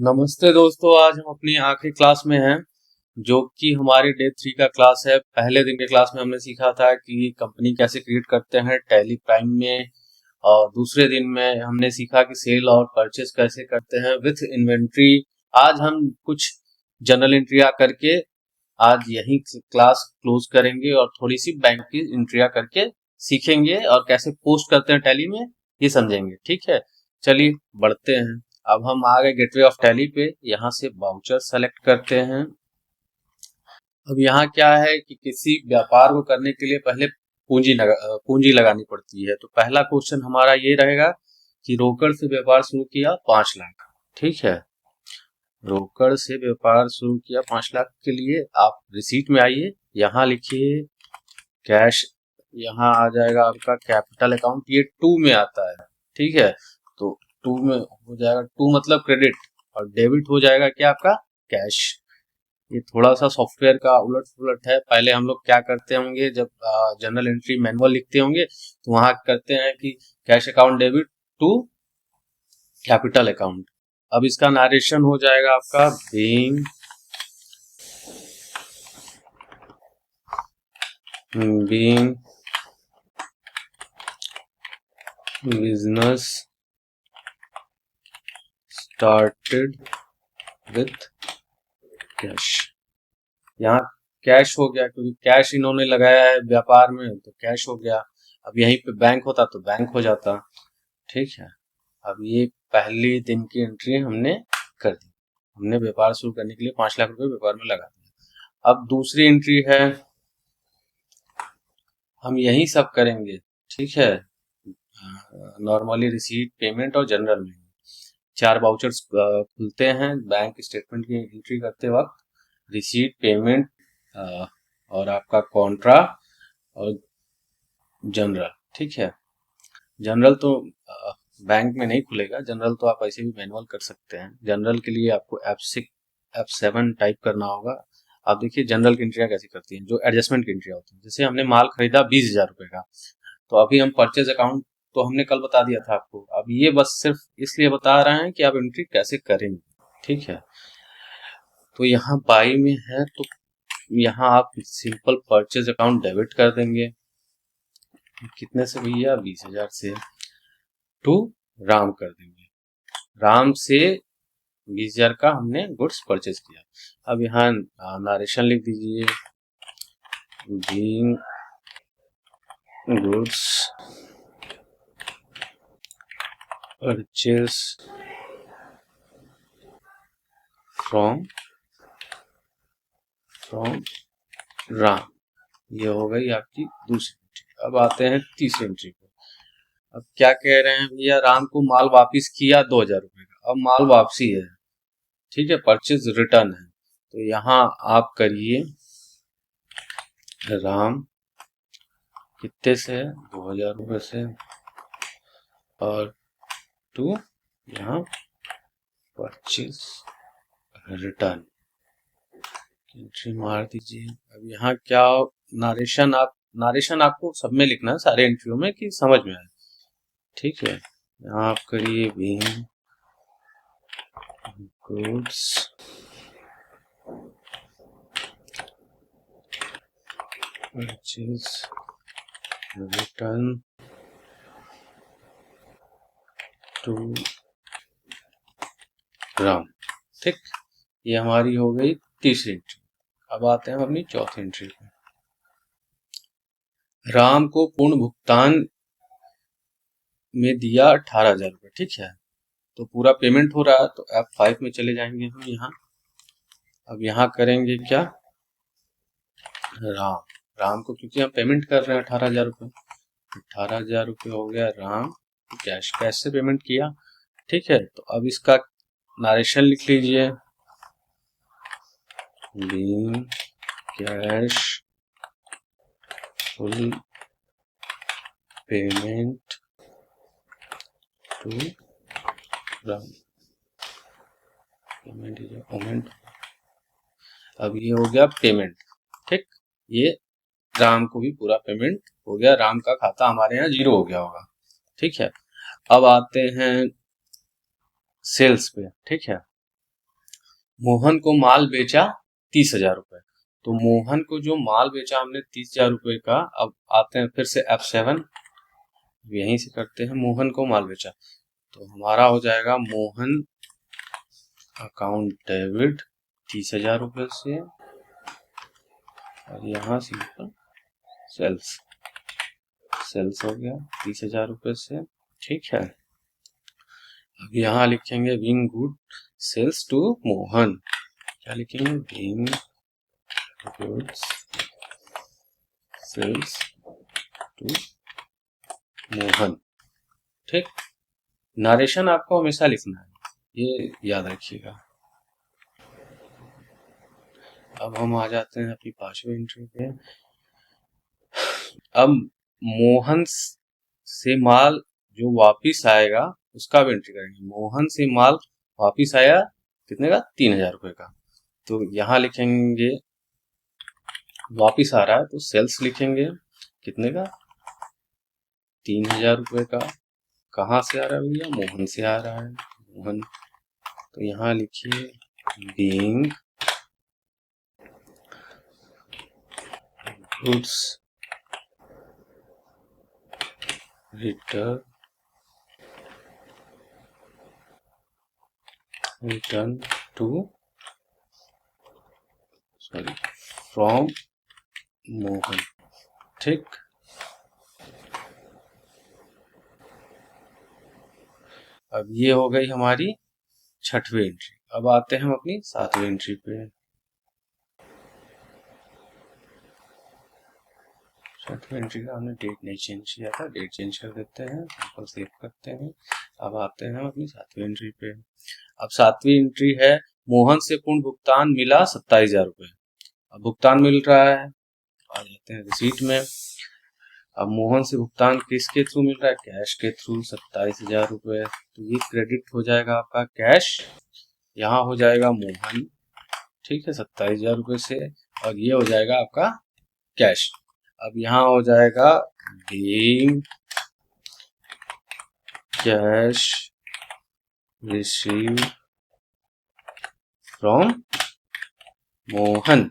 नमस्ते दोस्तों, आज हम अपनी आखिरी क्लास में हैं जो कि हमारी डे 3 का क्लास है। पहले दिन के क्लास में हमने सीखा था कि कंपनी कैसे क्रिएट करते हैं टैली प्राइम में, और दूसरे दिन में हमने सीखा कि सेल और परचेस कैसे करते हैं विथ इन्वेंट्री। आज हम कुछ जनरल एंट्रिया करके आज यही क्लास क्लोज करेंगे और थोड़ी सी बैंक की एंट्रिया करके सीखेंगे और कैसे पोस्ट करते हैं टैली में ये समझेंगे। ठीक है, चलिए बढ़ते हैं। अब हम आ गए गेटवे ऑफ टैली पे, यहाँ से वाउचर सेलेक्ट करते हैं। अब यहाँ क्या है कि किसी व्यापार को करने के लिए पहले पूंजी लगानी पड़ती है। तो पहला क्वेश्चन हमारा ये रहेगा कि रोकड़ से व्यापार शुरू किया 5 लाख। ठीक है, रोकड़ से व्यापार शुरू किया 5 लाख के लिए आप रिसीट में आइए, यहाँ लिखिए कैश। यहाँ आ जाएगा आपका कैपिटल अकाउंट, ये 2 में आता है। ठीक है, तो 2 में हो जाएगा, 2 मतलब क्रेडिट, और डेबिट हो जाएगा क्या आपका कैश। ये थोड़ा सा सॉफ्टवेयर का उलट पुलट है। पहले हम लोग क्या करते होंगे, जब जनरल एंट्री मैनुअल लिखते होंगे तो वहां करते हैं कि cash account debit to capital account. अब इसका नरेशन हो जाएगा आपका being business started with cash. यहाँ कैश हो गया क्योंकि कैश इन्होंने लगाया है व्यापार में, तो कैश हो गया। अब यहीं पे बैंक होता तो बैंक हो जाता। ठीक है, अब ये पहली दिन की एंट्री हमने कर दी। हमने व्यापार शुरू करने के लिए 5 लाख रुपए व्यापार में लगा दिया। अब दूसरी एंट्री है, हम यही सब करेंगे। ठीक है, नॉर्मली रिसीट, पेमेंट और जनरल में 4 वाउचर्स खुलते हैं बैंक स्टेटमेंट की एंट्री करते वक्त। रिसीट, पेमेंट और आपका कॉन्ट्रा और जनरल। ठीक है, जनरल तो बैंक में नहीं खुलेगा, जनरल तो आप ऐसे भी मैनुअल कर सकते हैं। जनरल के लिए आपको F7 टाइप करना होगा। आप देखिए जनरल की एंट्रियां कैसी करती हैं, जो एडजस्टमेंट की एंट्रियां होती हैं। जैसे हमने माल खरीदा 20,000 रुपए का, तो अभी हम परचेज अकाउंट तो हमने कल बता दिया था आपको। अब ये बस सिर्फ इसलिए बता रहे हैं कि आप एंट्री कैसे करेंगे। ठीक है, तो यहाँ बाई में है तो यहाँ आप सिंपल परचेज अकाउंट डेबिट कर देंगे। कितने से भैया? 20,000 से। टू राम कर देंगे, राम से 20,000 का हमने गुड्स परचेज किया। अब यहाँ नरेशन लिख दीजिए, being goods purchase from Ram. ये हो गई आपकी दूसरी एंट्री। अब आते हैं तीसरी एंट्री पे। अब क्या कह रहे हैं भैया, राम को माल वापिस किया 2,000 रुपए का, अब माल वापसी है। ठीक है, परचेज रिटर्न है। तो यहाँ आप करिए राम कितने से है, 2,000 रुपए से, और टू यहाँ परचेज रिटर्न एंट्री मार दीजिए। अब यहाँ क्या नारेशन आपको सब में लिखना है, सारे एंट्रियों में, कि समझ में आए। ठीक है, यहाँ आप करिए being goods purchase return to Ram. ठीक, ये हमारी हो गई तीसरी एंट्री। अब आते हैं अपनी चौथी एंट्री पे। राम को पूर्ण भुगतान में दिया 18,000 रुपए। ठीक है, तो पूरा पेमेंट हो रहा है, तो F5 में चले जाएंगे हम यहाँ। अब यहाँ करेंगे क्या, राम को, क्योंकि हम पेमेंट कर रहे हैं 18,000 रुपए, 18,000 रुपये हो गया राम कैश से पेमेंट किया। ठीक है, तो अब इसका नरेशन लिख लीजिए, being cash full payment to Ram. Payment अब ये हो गया पेमेंट। ठीक, ये राम को भी पूरा पेमेंट हो गया, राम का खाता हमारे यहाँ 0 हो गया होगा। ठीक है, अब आते हैं सेल्स पे। ठीक है, मोहन को माल बेचा 30,000 रुपए। तो मोहन को जो माल बेचा हमने 30,000 रुपए का, अब आते हैं फिर से F7, यहीं से करते हैं। मोहन को माल बेचा, तो हमारा हो जाएगा मोहन अकाउंट डेबिट 30,000 रुपए से, और यहाँ सिंपल सेल्स, सेल्स हो गया 30,000 रुपए से। ठीक है, अब यहाँ लिखेंगे being good sales to Mohan. क्या लिखेंगे? Being good sales to Mohan. ठीक, नरेशन आपको हमेशा लिखना है, ये याद रखिएगा। अब हम आ जाते हैं अपनी 5वीं एंट्री पे। अब मोहन से माल जो वापिस आएगा उसका भी एंट्री करेंगे। मोहन से माल वापिस आया कितने का? 3,000 रुपए का। तो यहाँ लिखेंगे वापिस आ रहा है तो सेल्स लिखेंगे कितने का? 3,000 रुपए का। कहाँ से आ रहा है भैया? मोहन से आ रहा है, मोहन। तो यहाँ लिखिए being goods return to from Mohan. ठीक, अब ये हो गई हमारी 6वीं एंट्री। अब आते हैं हम अपनी 7वीं एंट्री पे। 6वीं एंट्री का हमने डेट नहीं चेंज किया था, डेट चेंज कर देते हैं, सिंपल सेव करते हैं। अब आते हैं अपनी 7वीं एंट्री पे। अब 7वीं एंट्री है मोहन से पूर्ण भुगतान मिला 27,000 रुपए। अब भुगतान मिल रहा है, आ जाते हैं रिसीट में। अब मोहन से भुगतान किसके थ्रू मिल रहा है? कैश के थ्रू 27,000 रुपए। तो ये क्रेडिट हो जाएगा आपका कैश, यहाँ हो जाएगा मोहन। ठीक है, 27,000 रुपए से, और ये हो जाएगा आपका कैश। अब यहाँ हो जाएगा being cash receive from Mohan.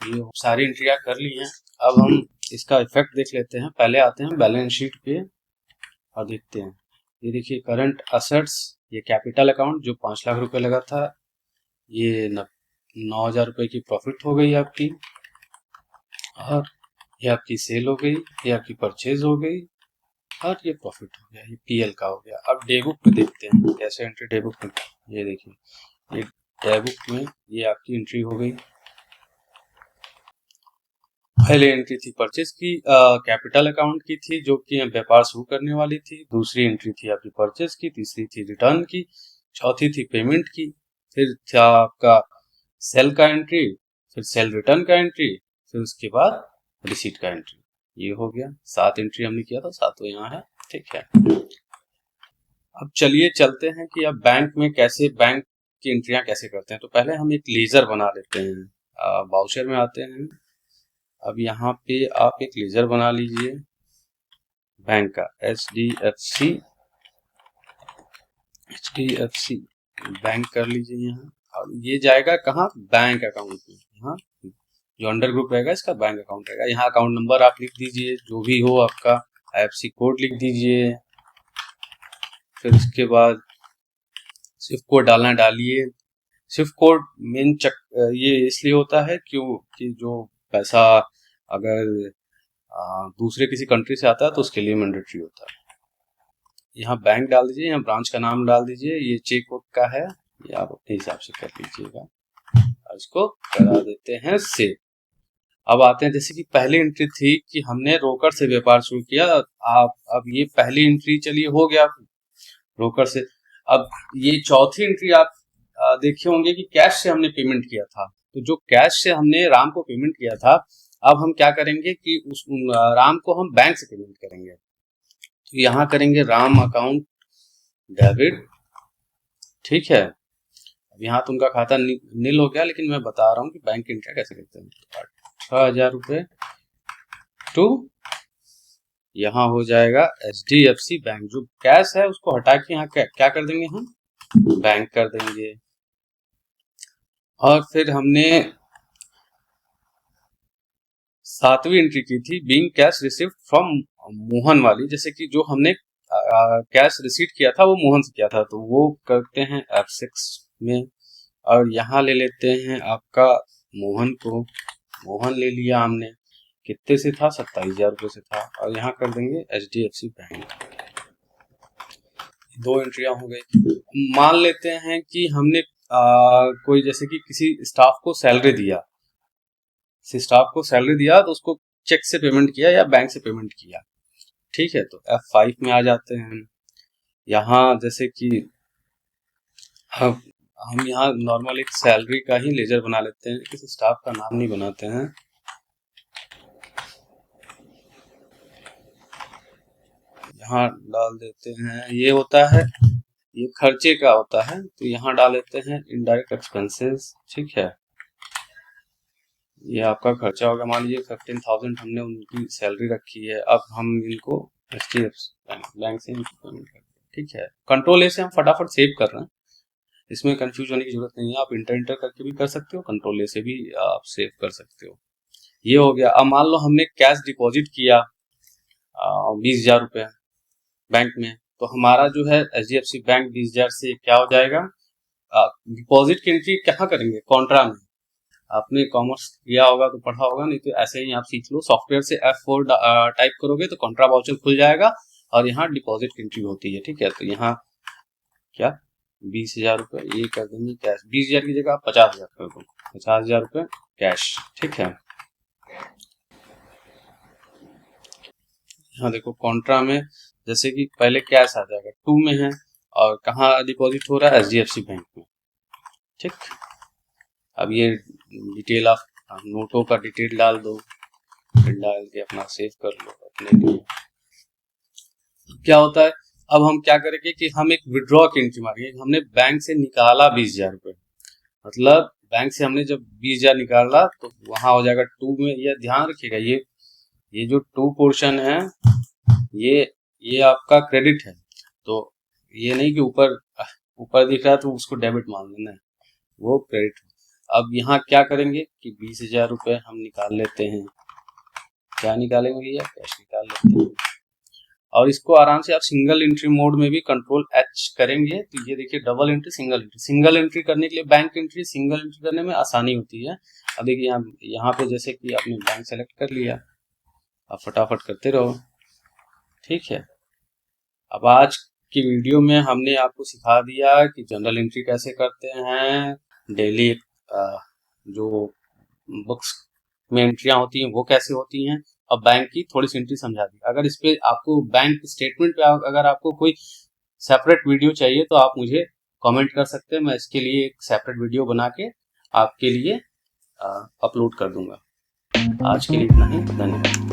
ये सारी एंट्रियां कर ली हैं। अब हम इसका इफेक्ट देख लेते हैं। पहले आते हैं बैलेंस शीट पे और देखते हैं। ये देखिए करंट असेट्स, ये कैपिटल अकाउंट जो 5 लाख रुपए लगा था, ये 9,000 रुपए की प्रॉफिट हो गई आपकी, और ये आपकी सेल हो गई, ये आपकी परचेज हो गई, और ये प्रॉफिट हो गया, ये पीएल का हो गया। अब डे बुक पे देखते हैं कैसे एंट्री डे बुक में। ये देखिए, ये डे बुक में ये आपकी एंट्री हो गई। पहले एंट्री थी परचेज की, कैपिटल अकाउंट की थी जो कि व्यापार शुरू करने वाली थी। दूसरी एंट्री थी आपकी परचेज की, तीसरी थी रिटर्न की, चौथी थी पेमेंट की, फिर था आपका सेल का एंट्री, फिर सेल रिटर्न का एंट्री, फिर उसके बाद रिसीट का एंट्री। ये हो गया 7 एंट्री हमने किया था, 7 यहाँ है। ठीक है, अब चलिए चलते हैं कि अब बैंक में कैसे बैंक की एंट्रियां कैसे करते हैं। तो पहले हम एक लेजर बना लेते हैं। बाउचर में आते हैं। अब यहाँ पे आप एक लेजर बना लीजिए बैंक का, HDFC बैंक कर लीजिए यहाँ, और ये जाएगा कहाँ? बैंक अकाउंट में। यहाँ जो अंडर ग्रुप रहेगा इसका बैंक अकाउंट रहेगा। यहाँ अकाउंट नंबर आप लिख दीजिए जो भी हो आपका, IFSC कोड लिख दीजिए, फिर उसके बाद स्विफ्ट कोड डालना डालिए। स्विफ्ट कोड मेन ये इसलिए होता है क्योंकि जो पैसा अगर दूसरे किसी कंट्री से आता है तो उसके लिए मैंडेटरी होता है। यहाँ बैंक डाल दीजिए, यहाँ ब्रांच का नाम डाल दीजिए, ये चेक बुक का है, ये आप अपने हिसाब से कर लीजिएगा, और इसको करा देते हैं सेव। अब आते हैं, जैसे कि पहली एंट्री थी कि हमने रोकड़ से व्यापार शुरू किया। अब ये पहली एंट्री चलिए हो गया रोकड़ से। अब ये चौथी एंट्री आप देखे होंगे कि कैश से हमने पेमेंट किया था। तो जो कैश से हमने राम को पेमेंट किया था, अब हम क्या करेंगे कि उस राम को हम बैंक से पेमेंट करेंगे। तो यहाँ करेंगे राम अकाउंट डेबिट। ठीक है, अब यहाँ तो उनका खाता नील हो गया, लेकिन मैं बता रहा हूँ कि बैंक एंट्री कैसे करते हैं। 18,000 रुपए टू, यहाँ हो जाएगा HDFC बैंक। जो कैश है उसको हटा के यहाँ क्या कर देंगे हम? बैंक कर देंगे। और फिर हमने 7वीं एंट्री की थी being cash received from Mohan वाली, जैसे कि जो हमने कैश रिसीव किया था वो मोहन से किया था, तो वो करते हैं F6 में और यहाँ ले लेते हैं आपका मोहन को। मोहन ले लिया हमने, कितने से था, 27,000 रुपये से था, और यहाँ कर देंगे HDFC बैंक। 2 एंट्रियां हो गई। मान लेते हैं कि हमने कोई जैसे कि किसी स्टाफ को सैलरी दिया, तो उसको चेक से पेमेंट किया या बैंक से पेमेंट किया, ठीक है। तो F5 में आ जाते हैं। यहाँ जैसे कि हम यहाँ नॉर्मल एक सैलरी का ही लेजर बना लेते हैं, किसी स्टाफ का नाम नहीं बनाते हैं। यहाँ डाल देते हैं, ये होता है, ये खर्चे का होता है, तो यहाँ डाल देते हैं इनडायरेक्ट एक्सपेंसेस, ठीक है। ये आपका खर्चा होगा, मान लीजिए 15,000 हमने उनकी सैलरी रखी है, अब हम इनको HDFC बैंक से पेमेंट करते हैं, ठीक है। कंट्रोल ए से हम फटाफट सेव कर रहे हैं, इसमें कंफ्यूज होने की जरूरत नहीं है, आप इंटर करके भी कर सकते हो, कंट्रोल ए से भी आप सेव कर सकते हो। ये हो गया। अब मान लो हमने कैश डिपॉजिट किया 20,000 रुपये बैंक में, तो हमारा जो है HDFC बैंक 20,000 से क्या हो जाएगा, डिपॉजिट की एंट्री कहाँ करेंगे, कॉन्ट्रा में। आपने कॉमर्स किया होगा तो पढ़ा होगा, नहीं तो ऐसे ही आप सीख लो, सॉफ्टवेयर से F4 टाइप करोगे तो कॉन्ट्रा वाउचर खुल जाएगा और यहाँ डिपॉजिट की एंट्री होती है, ठीक है। तो यहाँ क्या 20,000 रुपये ये कर देंगे कैश, 20,000 की जगह 50,000 कर दो, 50,000 रुपये कैश, ठीक है। यहाँ देखो कॉन्ट्रा में जैसे कि पहले कैश आ जाएगा, 2 में है, और कहाँ डिपॉजिट हो रहा है, HDFC बैंक में, ठीक। अब ये डिटेल आप नोटों का डिटेल डाल दो, डाल के अपना सेव कर लो अपने लिए। क्या होता है, अब हम क्या करेंगे कि हम एक विड्रॉ की एंट्री मारेंगे, हमने बैंक से निकाला 20,000 रुपये, मतलब बैंक से हमने जब 20,000 निकाला तो वहां हो जाएगा 2 में। ये ध्यान रखिएगा, ये जो 2 पोर्शन है ये आपका क्रेडिट है, तो ये नहीं कि ऊपर दिख रहा है तो उसको डेबिट मान लेना है, वो क्रेडिट। अब यहाँ क्या करेंगे कि 20,000 रुपये हम निकाल लेते हैं, क्या निकालेंगे भैया, कैश निकाल लेते हैं, और इसको आराम से आप सिंगल एंट्री मोड में भी कंट्रोल H करेंगे तो ये देखिए डबल एंट्री, सिंगल एंट्री करने के लिए बैंक एंट्री, सिंगल एंट्री करने में आसानी होती है। अब देखिए यहाँ पे जैसे कि आपने बैंक सेलेक्ट कर लिया, आप फटाफट करते रहो, ठीक है। अब आज की वीडियो में हमने आपको सिखा दिया कि जनरल एंट्री कैसे करते हैं, डेली जो बुक्स में एंट्रियां होती हैं वो कैसे होती हैं, और बैंक की थोड़ी सी एंट्री समझा दी। अगर इस पे आपको बैंक स्टेटमेंट पे अगर आपको कोई सेपरेट वीडियो चाहिए तो आप मुझे कमेंट कर सकते हैं, मैं इसके लिए एक सेपरेट वीडियो बना के आपके लिए अपलोड कर दूंगा। आज के लिए इतना ही, धन्यवाद।